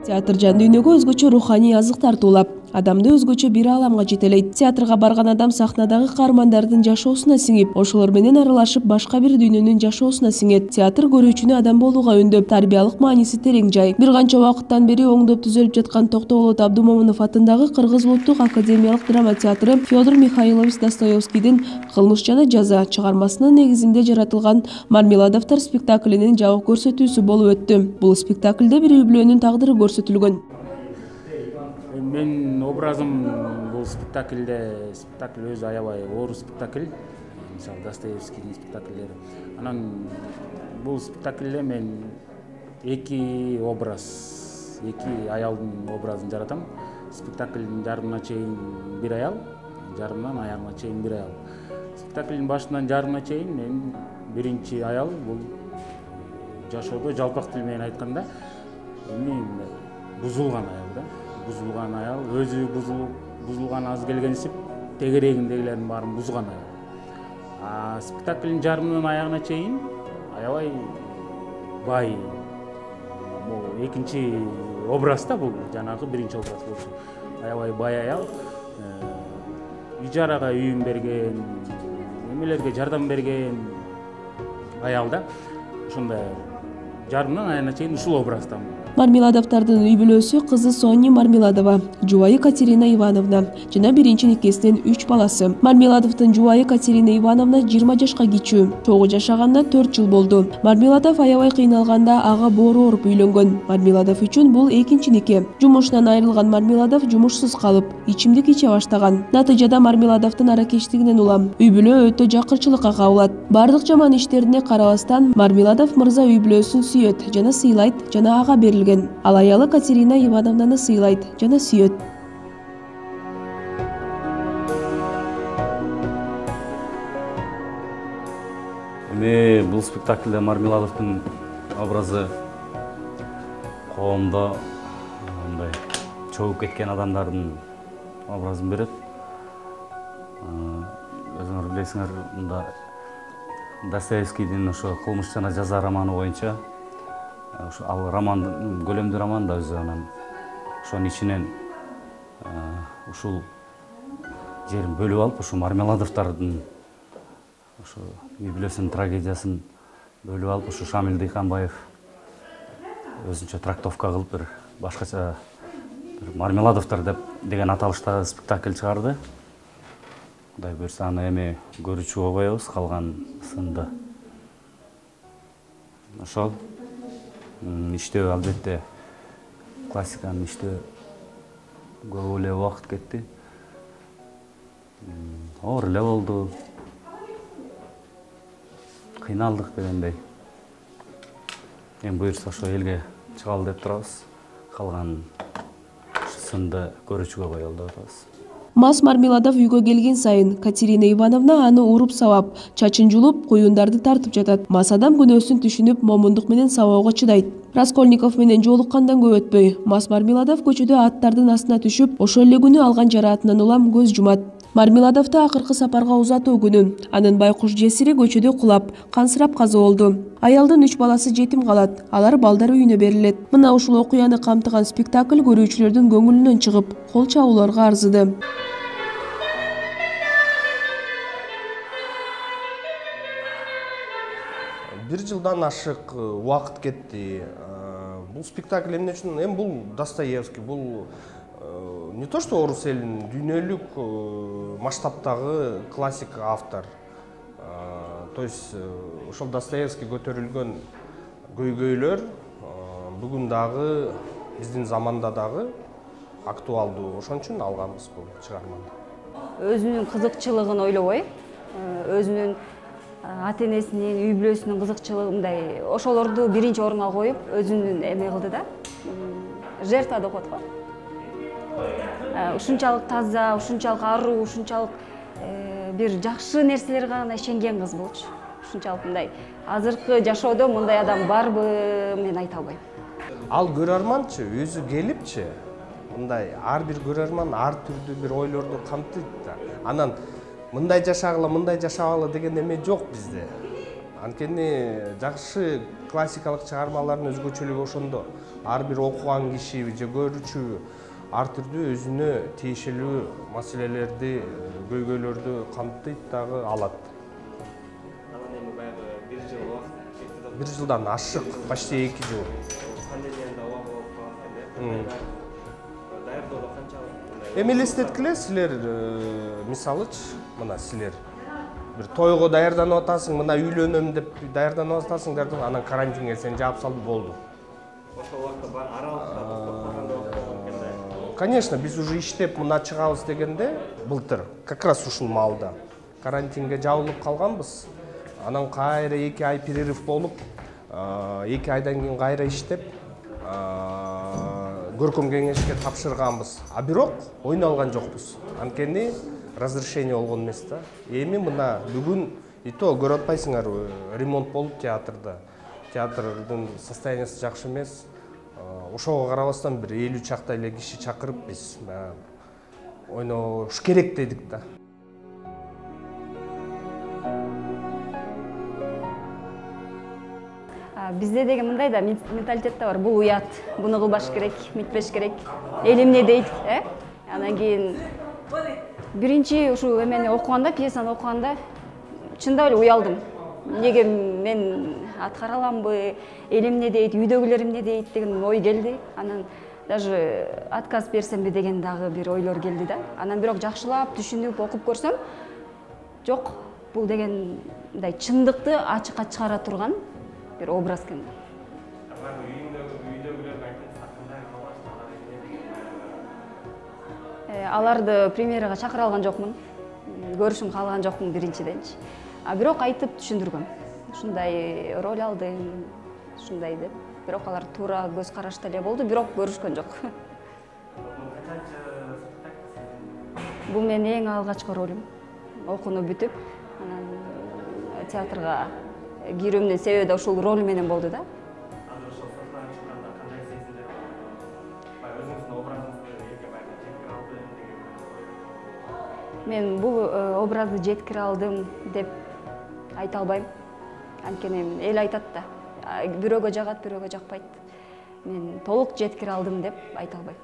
Театр жан дүйнөгө өзгөчө руханий азык тартуулап, адамды өзгөчө бир ааламга жетелейт. Театрга барган адам сахнадагы каармандардын жашоосуна сиңип, ошолор менен аралашып башка бир дүйнөнүн жашоосуна сиңет. Театр көрүүчүнү адам болууга үндөп, тарбиялык мааниси терең жай. Бир канча убакыттан бери оңдоп түзөлүп жаткан Токтогулот Абдумомунов атындагы Кыргыз улуттук академиялык драма театры Федор Михайлович Достоевскийдин «Кылмыш жана жаза» чыгармасынын негизинде жаратылган Мармеладовдор спектаклинин жабык көрсөтүүсү болуп өттү. Бул спектаклде бир үй-бүлөнүн тагдыры көрсөтүлгөн. Мен образым бул спектаклде өзү аябай оор спектакль. Мисалы Достоевскийдин спектакльдери. Анан бул спектаклде мен эки образ, эки аялдын образын жаратам. Спектаклдин жарымына чейин бир аял, жарымынан аягына чейин бир аял. Спектаклдин башынан жарымына чейин мен биринчи аял бул жашоодо жалпак тил менен айтканда бузулган аял да. Бузулган аял, өзү бузулган аз келгенсип, тегерегиндегилердин баарын бузган аял. Спектаклдин жарымынан аягына чейин аябай бай. Бул экинчи образ да, бул жанагы биринчи образ болчу. Аябай бай аял, ижарага үйүн берген, эмелерге жардам берген аял да. Ошондой жарымынан аягына чейин ушул образдамын. Мармеладовдордун үй-бүлөсү кызы Соня Мармеладова, жубайы Катерина Ивановна жана биринчи никесинен 3 баласы. Мармеладовдун жубайы Катерина Ивановна 20 жашка кичүү, чогуу жашаганда 4 жыл болду. Мармеладов аябай кыйналганда ага боору ооруп үйлөнгөн. Мармеладов үчүн бул экинчи нике. Жумушунан айрылган Мармеладов жумушсуз калып, ичимдик иче баштаган. Натыйжада Мармеладовдун аракечтигинен улам үй-бүлө өтө жакырчылыкка кабылат. Бардык жаман иштерине карабастан Мармеладов мырза үй-бүлөсүн сүйөт жана сыйлайт жана ага берилген. Ал аялы Катерина Ивановнаны сыйлайт жана сүйөт. Бул спектаклде Мармеладовдун образы коомдо мындай чогуп кеткен адамдардын образын берет. Өзүңөр билесиңер, мында Достоевскийдин ошо «Кылмыш жана жаза» романы боюнча ал роман, көлөмдүү роман да өзү, анан ошонун ичинен ушул жерин бөлүп алып, ушу Мармеладовдордун ушу үй-бүлөсүнүн трагедиясын бөлүп алып, ушу Шамил Дыйканбаев өзүнчө трактовка кылып бир башкача бир Мармеладовдор деген аталыштагы спектакль чыгарды. Кудай буйрса, аны эми көрүүчүгө коебуз, калган сынды. Ошол иштөө албетте классиканын иштөө көп эле убакыт кетти. Оор эле болду. Кыйналдык дегендей. Эми буйрса ошо элге чыгалы деп турабыз. Калган сынды көрүүчүгө коелу деп атабыз. Мас Мармеладов үйгө келген сайын Катерина Ивановна аны уруп сабап, чачын жулуп, куюндарды тартып жатат. Мас адам күнөөсүн түшүнүп, момундук менен сабоого чыдайт. Раскольников менен жолуккандан көп өтпөй, Мас Мармеладов көчөдө аттардын астына түшүп, ошол эле күнү алган жараатынан улам көз жумат. Мармеладовду акыркы сапарга узатуу күнү анын байкуш жесири көчөдө кулап, кансырап каза болду. Аялдын 3 баласы жетим калат, алар балдар үйүнө берилет. Мына ушул окуяны камтыган спектакль көрүүчүлөрдүн көңүлүнөн чыгып, кол чабууларга арзыды. Бир жылдан ашык убакыт кетти. Бул спектакль эмне үчүн? Эми бул Достоевский, бул не то что орус элинин, дүйнөлүк масштабтагы классик автор. То есть ошол Достоевский көтөрүлгөн көйгөйлөр бүгүн дагы биздин заманда дагы актуалдуу. Ошон үчүн алганбыз бул чыгарманы. Өзүнүн кызыкчылыгын ойлобой, өзүнүн ата-энесинин, үй-бүлөсүнүн кызыкчылыгындай ошолорду биринчи орунга коюп, өзүнүн эме кылды да. Жертва деп коет го. Ушунчалык таза, ушунчалык аруу, ушунчалык бир жакшы нерселерге гана ишенген кыз болчу. Ушунчалык мындай азыркы жашоодо мындай адам барбы, мен айта албайм. Ал көрөрманчы өзү келипчи, мындай ар бир көрөрман ар түрдүү бир ойлорду камтыйт да. Анан мындай жашагыла, мындай жашабалы деген эме жок бизде. Анткени жакшы классикалык чыгармалардын өзгөчөлүгү ошондо. Ар бир окуган киши же көрүүчү ар түрдүү өзүнө тиешелүү маселелерди, көйгөйлөрдү камтыйт дагы алат. Анан эми баягы 1 жыл убакыт кетти. 1 жылдан ашык, почти 2 жыл. Пандемияда убагы болуп калган экен. Даярдоодо канчалык? Эми элестеткиле силер, мисалычы, мына силер бир тойго даярданып атасың, мына үйлөнөм деп даярданып атасыңдар, анан карантинге сени жаап салып болду. Ошол убакта аралыкта токтоп калганда болот экен да. Конечно, биз уже иштеп мына чыгабыз дегенде былтыр, как раз ушул маалда карантинге жабылып калганбыз. Анан кайра 2 ай перерыв болуп, 2 айдан кийин кайра иштеп, көркөм кеңешке тапшырганбыз. А бирок ойно алган жокпуз. Анткени разрешение болгон эмес да. Эми мына бүгүн ито көрүп атпайсыңар, ремонт болуп театрда. Театрдын состояниясы жакшы эмес. Ошого карабастан бир 50 чактай эле киши чакырып биз ойнош керек дедик да. Бизде деген мындай да менталитет бар. Бул уят, буну кылбаш керек, митпеш керек. Эл эмне дейт, Анан кийин биринчи ушу эмени окуганда, пьесаны окуганда чындап эле уялдым. Неге мен аткара аламбы, эл эмне дейт, үйдөгүлөр эмне дейт деген ой келди. Анан даже отказ берсемби деген дагы бир ойлор келди да. Анан бирок жакшылап түшүнүп окуп көрсөм, жок, бул дегендай чындыкты ачыкка чыгара турган bir obraz ekan. Аларды премьерага чакыра алган жокмун. Көрүшүн каалаган жокмун биринчиденчи. Бирок айтып түшүндүргөм. Ушундай роль алдым, ушундай деп. Бирок алар туура көз карашта эле болду, бирок көрүшкөн жок. Бул менин эң алгачкы ролум. Окууну бүтүп, анан театрга кирүүмдүн себеби да ушул роль менен болду да. Азыр ошол сахнага чыкканда кандай сезимдер болду? Өзүңүздүн образыңызды элге баягы жеткире алдым деген. Мен бул образды жеткире алдым деп айта албайм. Анткени эл айтат да, бирөөгө жагат, бирөөгө жакпайт. Мен толук жеткире алдым деп айта албайм.